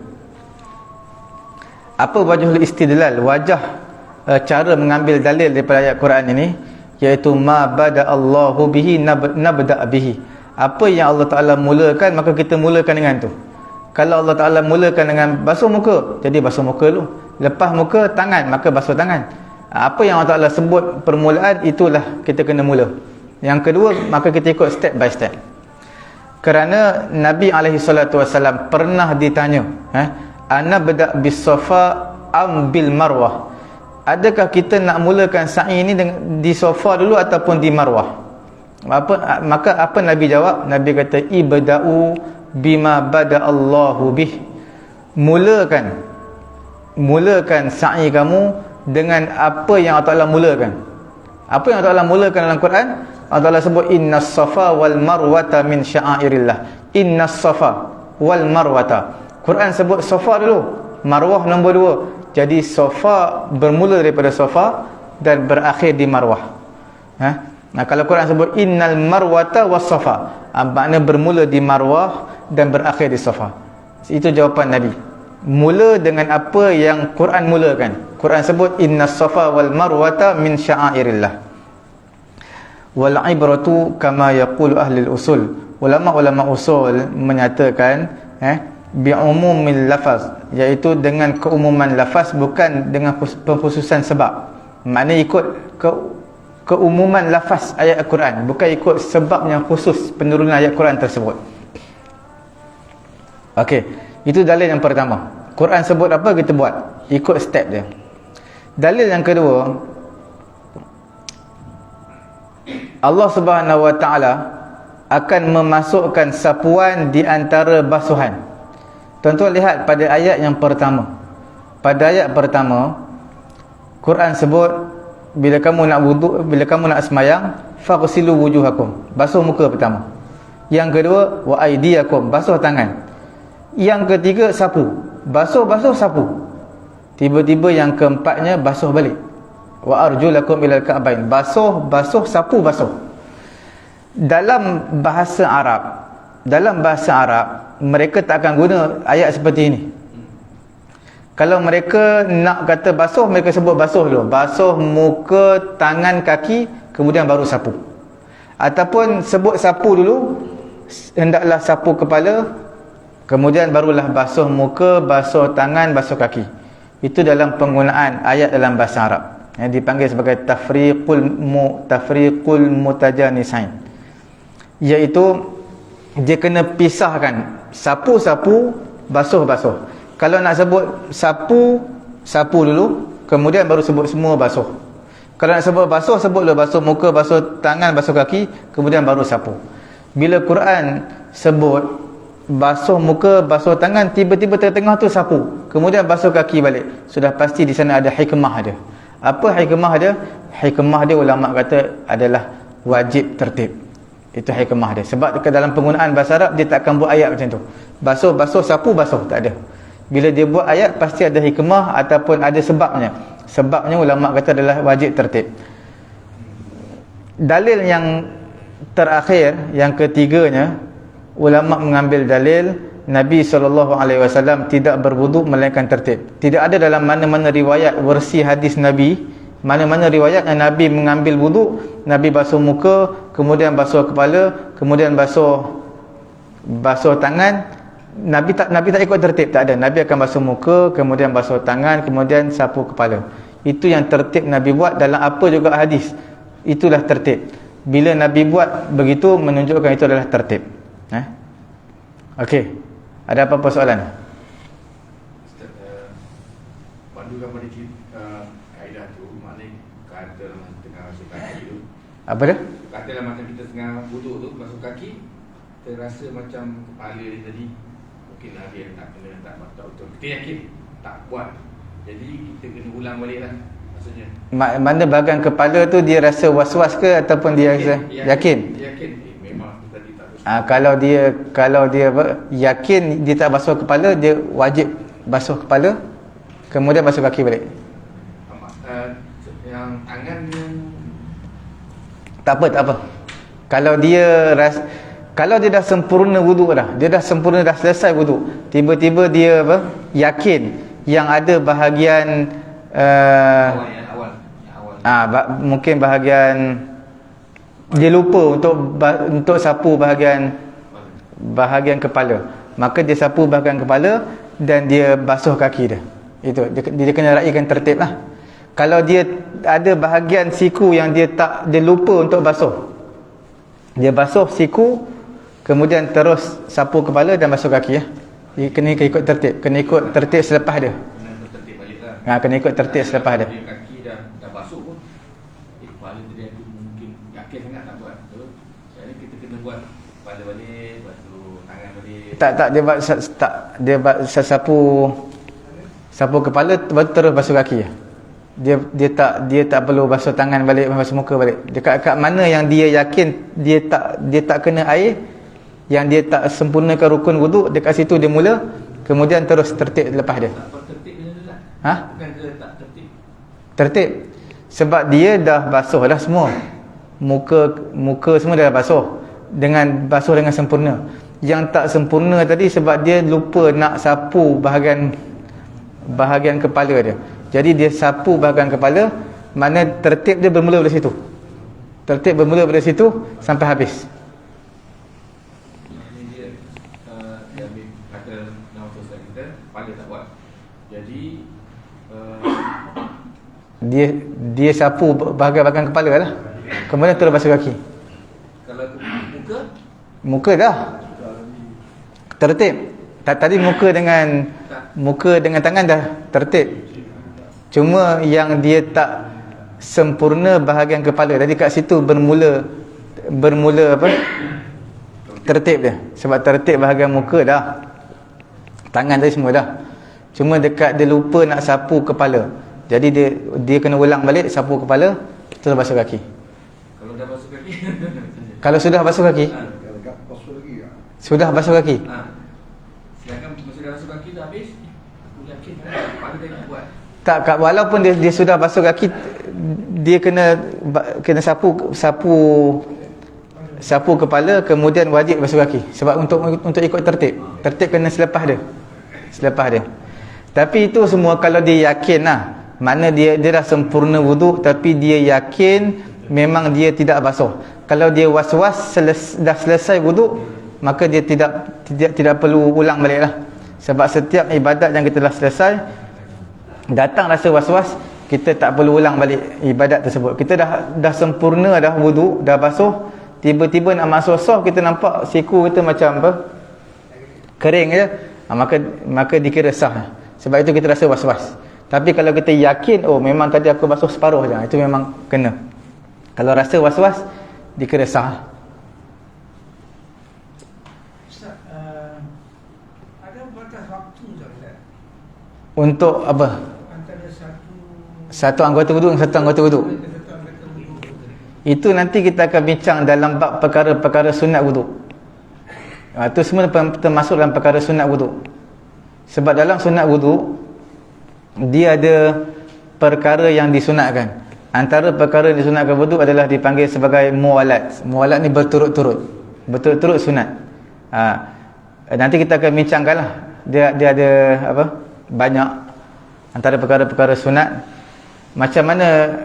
Apa wajhul istidlal, cara mengambil dalil daripada ayat Quran ini, iaitu ma bada Allahu bihi nabda bihi. Apa yang Allah Taala mulakan, maka kita mulakan dengan tu. Kalau Allah Taala mulakan dengan basuh muka, jadi basuh muka dulu. Lepas muka, tangan, maka basuh tangan. Apa yang Allah Taala sebut permulaan, itulah kita kena mula. Yang kedua, maka kita ikut step by step. Kerana Nabi SAW pernah ditanya, ana bada bis Safa am bil Marwah, adakah kita nak mulakan sa'i ni di Safa dulu ataupun di Marwah? Maka apa Nabi jawab? Nabi kata, ibda'u bima bada Allahu bih. Mulakan sa'i kamu dengan apa yang Allah Ta'ala mulakan. Apa yang Allah Ta'ala mulakan dalam Quran? Allah Ta'ala sebut innas safa wal marwata min sya'airillah. Innas safa wal marwata. Quran sebut safa dulu, marwah nombor 2. Jadi safa bermula daripada safa dan berakhir di marwah. Nah, kalau Quran sebut innal marwata was safa, maknanya bermula di marwah dan berakhir di safa. Itu jawapan Nabi. Mula dengan apa yang Quran mulakan. Quran sebut innas safa wal marwata min sya'airillah. Wal ibratu kama yaqulu ahli usul. Ulama-ulama usul menyatakan bi umumil lafaz, iaitu dengan keumuman lafaz, bukan dengan pengkhususan sebab. Maknanya ikut keumuman lafaz ayat Al-Quran, bukan ikut sebab yang khusus penurunan ayat Quran tersebut. Okey, itu dalil yang pertama. Quran sebut apa, kita buat, ikut step dia. Dalil yang kedua, Allah Subhanahu Wa Taala akan memasukkan sapuan di antara basuhan. Tuan-tuan lihat pada ayat yang pertama. Pada ayat pertama, Quran sebut bila kamu nak wuduk, bila kamu nak semayang, faghsilu wujuhakum, basuh muka pertama. Yang kedua, wa aydiyakum, basuh tangan. Yang ketiga, sapu, basuh sapu. Tiba-tiba yang keempatnya, basuh balik. Wa arjulakum ilal ka'bain, basuh sapu basuh. Dalam bahasa Arab, mereka tak akan guna ayat seperti ini. Kalau mereka nak kata basuh, mereka sebut basuh dulu, basuh muka, tangan, kaki, kemudian baru sapu. Ataupun sebut sapu dulu, hendaklah sapu kepala, Kemudian barulah basuh muka, basuh tangan, basuh kaki. Itu dalam penggunaan ayat dalam bahasa Arab, yang dipanggil sebagai tafriqul mutajanisain, iaitu dia kena pisahkan sapu-sapu, basuh-basuh. Kalau nak sebut sapu dulu, kemudian baru sebut semua basuh. Kalau nak sebut basuh, sebut dulu basuh muka, basuh tangan, basuh kaki, kemudian baru sapu. Bila Quran sebut basuh muka, basuh tangan, tiba-tiba tengah-tengah tu sapu, kemudian basuh kaki balik, sudah pasti di sana ada hikmah dia. Apa hikmah dia? Hikmah dia ulama kata adalah wajib tertib. Itu hikmah dia. Sebab dalam penggunaan bahasa Arab dia tak akan buat ayat macam tu. Basuh, sapu, basuh, tak ada. Bila dia buat ayat pasti ada hikmah ataupun ada sebabnya. Sebabnya ulama kata adalah wajib tertib. Dalil yang terakhir, yang ketiganya, ulama mengambil dalil Nabi SAW tidak berwuduk melainkan tertib. Tidak ada dalam mana-mana riwayat versi hadis Nabi, mana-mana riwayat yang Nabi mengambil wuduk, Nabi basuh muka, kemudian basuh kepala, kemudian basuh tangan. Nabi tak ikut tertib, tak ada. Nabi akan basuh muka, kemudian basuh tangan, kemudian sapu kepala. Itu yang tertib Nabi buat dalam apa juga hadis. Itulah tertib. Bila Nabi buat begitu, menunjukkan itu adalah tertib. Okey. Ada apa-apa soalan? Ustaz, pandukan pada kaedah tu, maknanya kata tengah basuh kaki tu. Apa dia? Katalah macam kita tengah wuduk tu, basuh kaki, terasa macam kepala dia tadi mungkin ada yang tak kena, tak betul. Kita yakin tak buat, jadi kita kena ulang balik lah maksudnya. Mana bahagian kepala tu dia rasa was-was ke ataupun dia rasa yakin? Yakin. Memang tadi tak betul. Kalau dia yakin dia tak basuh kepala, dia wajib basuh kepala, kemudian basuh kaki balik. Yang tangan yang Tak apa. Kalau dia dah sempurna wuduk dah, dia dah sempurna, dah selesai wuduk, tiba-tiba dia yakin yang ada bahagian awal. mungkin bahagian dia lupa untuk sapu bahagian kepala, maka dia sapu bahagian kepala dan dia basuh kaki dia. Itu dia kena raikan tertib lah. Kalau dia ada bahagian siku yang dia lupa untuk basuh, dia basuh siku, kemudian terus sapu kepala dan basuh kaki. Dia kena ikut tertib. Kena ikut tertib selepas dia. Kena tertib balik lah. Kena ikut tertib selepas dia. Kaki dah basuh pun, kepala tadi aku mungkin yakin sangat tak buat. Betul? Jadi kita kena buat kepala balik, basuh tangan balik. Dia sapu kepala baru terus basuh kaki. Dia tak perlu basuh tangan balik, basuh muka balik. Dekat mana yang dia yakin dia tak kena air, yang dia tak sempurnakan rukun wuduk, dekat situ dia mula, kemudian terus tertib lepas dia. Tak tertib bila dia lah. Bukan dia tak tertib. Tertib sebab dia dah basuh dah semua. Muka semua dah basuh dengan sempurna. Yang tak sempurna tadi sebab dia lupa nak sapu bahagian kepala dia. Jadi dia sapu bahagian kepala, mana tertib dia bermula dari situ. Tertib bermula dari situ sampai habis. Dia ambil kata nama Ustaz kita, kepala tak buat. Jadi dia sapu bahagian kepala lah, kemudian terus basuh kaki. Kalau muka dah tertib. Tadi muka dengan tangan dah tertib. Cuma yang dia tak sempurna bahagian kepala. Tadi kat situ bermula tertib dia. Sebab tertib bahagian muka dah, tangan tadi semua dah. Cuma dekat dia lupa nak sapu kepala. Jadi dia kena ulang balik, sapu kepala, terus basuh kaki. Kalau dah basuh kaki Kalau sudah basuh kaki, sudah basuh kaki. Sedangkan sudah basuh kaki dah habis, aku yakin kepala dia nak buat. Tak, walaupun dia sudah basuh kaki, dia kena sapu kepala, kemudian wajib basuh kaki. Sebab untuk ikut tertib. Tertib kena selepas dia. Tapi itu semua kalau dia yakin lah. Mana dia dah sempurna wuduk, tapi dia yakin memang dia tidak basuh. Kalau dia was-was dah selesai wuduk, maka dia tidak perlu ulang balik lah. Sebab setiap ibadat yang kita dah selesai, datang rasa was-was, kita tak perlu ulang balik ibadat tersebut. Kita dah sempurna, dah wudu, dah basuh, tiba-tiba nak masuk soft, kita nampak siku kita macam apa? Kering je. Maka dikira sah. Sebab itu kita rasa was-was. Tapi kalau kita yakin, oh memang tadi aku basuh separuh je, itu memang kena. Kalau rasa was-was, dikira sah. Ustaz, ada batas waktu tak Ustaz? Untuk apa? Antara Satu anggota wuduk dengan satu anggota wuduk. Itu nanti kita akan bincang dalam bab perkara-perkara sunat wuduk. Itu semua termasuk dalam perkara sunat wuduk. Sebab dalam sunat wuduk, dia ada perkara yang disunatkan. Antara perkara yang disunatkan wuduk adalah dipanggil sebagai muwalat. Muwalat ni berturut-turut. Berturut-turut sunat. Nanti kita akan bincangkanlah. Dia ada apa? Banyak antara perkara-perkara sunat. Macam mana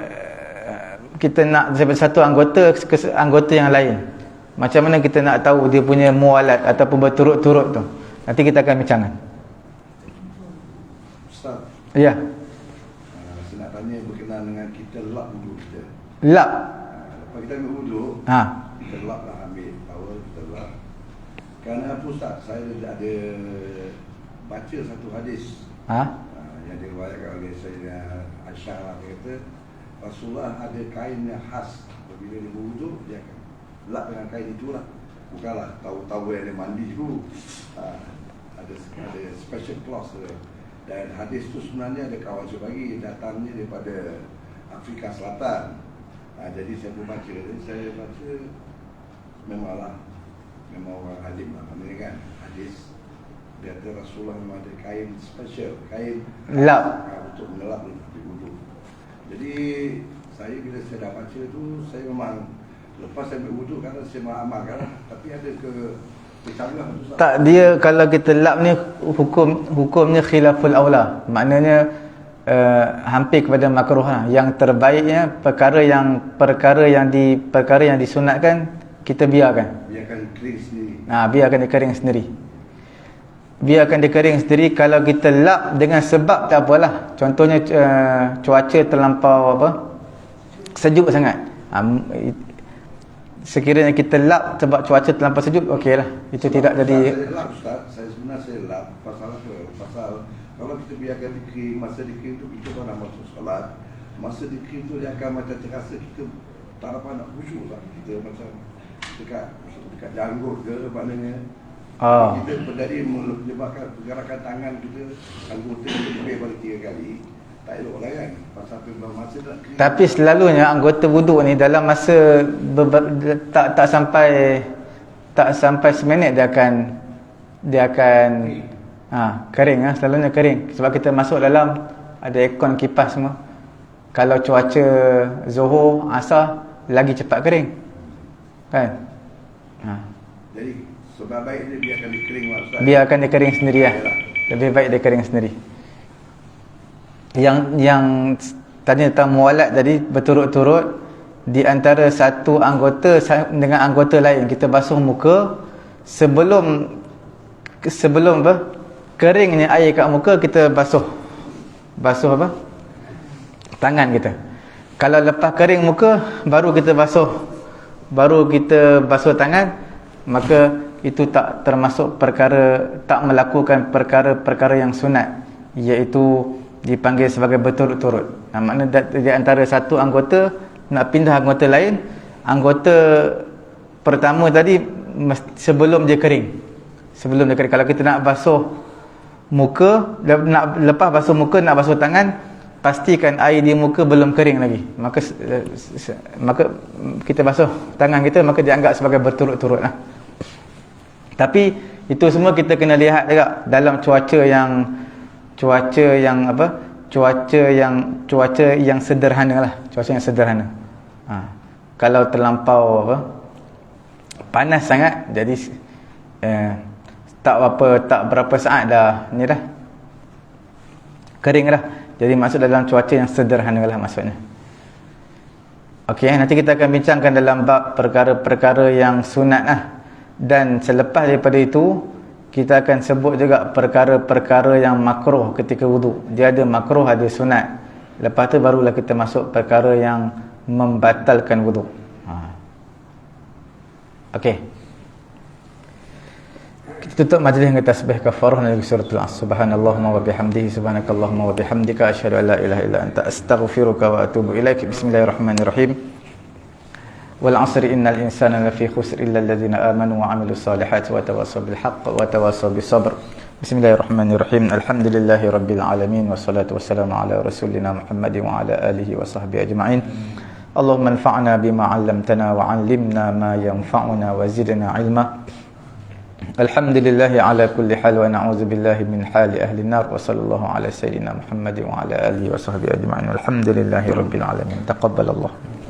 kita nak daripada satu anggota ke anggota yang lain. Macam mana kita nak tahu dia punya muwalat ataupun berturut-turut tu. Nanti kita akan bincangkan. Ustaz, Ya. saya nak tanya berkenaan dengan kita lap wuduk kita. Lap. Lepas kita ambil wuduk, kita lap lah, ambil towel, kita lap. Kerana apa Ustaz, saya ada baca satu hadis yang diriwayatkan oleh Sayyidina Aisyah lah, dia kata Rasulullah ada kain yang khas. Apabila dia berwuduk, dia akan lap dengan kain itulah. Bukanlah towel yang dia mandi tu. Ada special cloth dia. Dan hadis tu sebenarnya ada kawan saya bagi, datangnya daripada Afrika Selatan. Jadi saya pun baca. Jadi saya baca memang orang alim lah, maknanya kan hadis dia kata Rasulullah memang ada kain special, kain Lap. untuk mengelap di wuduk. Jadi saya bila saya dah baca tu, saya memang lepas saya ambil wuduk kan saya amalkan lah. Tapi ada bercanggah tu Ustaz. Tak, dia kalau kita lap ni hukumnya khilaful aula. Maknanya hampir kepada makruh lah. Yang terbaiknya perkara yang disunatkan kita biarkan. Biarkan kering sendiri. Biarkan dia kering sendiri. Biarkan dia kering sendiri. Kalau kita lap dengan sebab tak apalah. Contohnya cuaca terlampau sejuk sangat. Sekiranya kita lap sebab cuaca terlampau sejuk, okeylah. Itu tidak jadi. Saya lap Ustaz, saya sebenarnya lap pasal apa? Pasal kalau kita biarkan dia kering, masa dia kering tu kita nak masuk solat. Masa dia kering tu dia akan macam terasa kita tak dapat nak khusyuk lah. Kita macam dekat janggut ke maknanya. Kita berdari menyebabkan pergerakan tangan kita, anggota kita lebih pada 3 kali. Tak elok lah kan. Pasal masa nak kering. Tapi selalunya anggota wuduk ni dalam masa tak sampai seminit dia akan kering lah. Selalunya kering. Sebab kita masuk dalam ada aircon, kipas semua. Kalau cuaca Zuhur, Asar lagi cepat kering. Kan? Jadi sebab baik dia biarkan dia kering lah Ustaz. Biarkan dia kering sendiri lah. Lebih baik dia kering sendiri. Yang tadi tentang muwalat tadi berturut-turut di antara satu anggota dengan anggota lain, kita basuh muka sebelum keringnya air kat muka, kita basuh tangan kita. Kalau lepas kering muka baru kita basuh tangan, maka itu tak termasuk tak melakukan perkara-perkara yang sunat, iaitu dipanggil sebagai berturut-turut. Maknanya di antara satu anggota nak pindah anggota lain, anggota pertama tadi sebelum dia kering. Kalau kita nak basuh muka, lepas basuh muka nak basuh tangan, pastikan air di muka belum kering lagi. Maka kita basuh tangan kita, maka dianggap sebagai berturut-turut lah. Tapi itu semua kita kena lihat juga dalam cuaca yang sederhana lah. Cuaca yang sederhana. Kalau terlampau panas sangat, jadi tak berapa saat dah ni dah kering dah. Jadi masuk dalam cuaca yang sederhana lah maksudnya. Okey, nanti kita akan bincangkan dalam bab perkara-perkara yang sunat lah. Dan selepas daripada itu, kita akan sebut juga perkara-perkara yang makruh ketika wudu. Dia ada makruh, ada sunat. Lepas tu barulah kita masuk perkara yang membatalkan wudu. Okey. Kita tutup majlis dengan tasbih kafarah dari suratul Asr. Subhanallahumma wa bihamdihi, subhanakallahumma wa bihamdika, asyhadu an la ilaha illa anta, astaghfiruka wa atubu ilaik. Bismillahirrahmanirrahim. Wal 'asri innal insana lafi khusr illa alladhina amanu wa 'amilus solihati wa tawassaw bil haqq wa tawassaw bis sabr. Bismillahirrahmanirrahim. Alhamdulillahi rabbil alamin, wassalatu wassalamu ala rasulina Muhammadin wa ala alihi wa sahbihi ajma'in. Allahumma anfa'na bima 'allamtana wa 'allimna ma yanfa'una wa zidna 'ilma. Alhamdulillahi ala kulli hal wa na'udzu billahi min hali ahli an-nar. Wa sallallahu ala sayyidina Muhammadin wa ala alihi wa sahbihi ajma'in. Alhamdulillahi rabbil alamin. Taqabbalallah.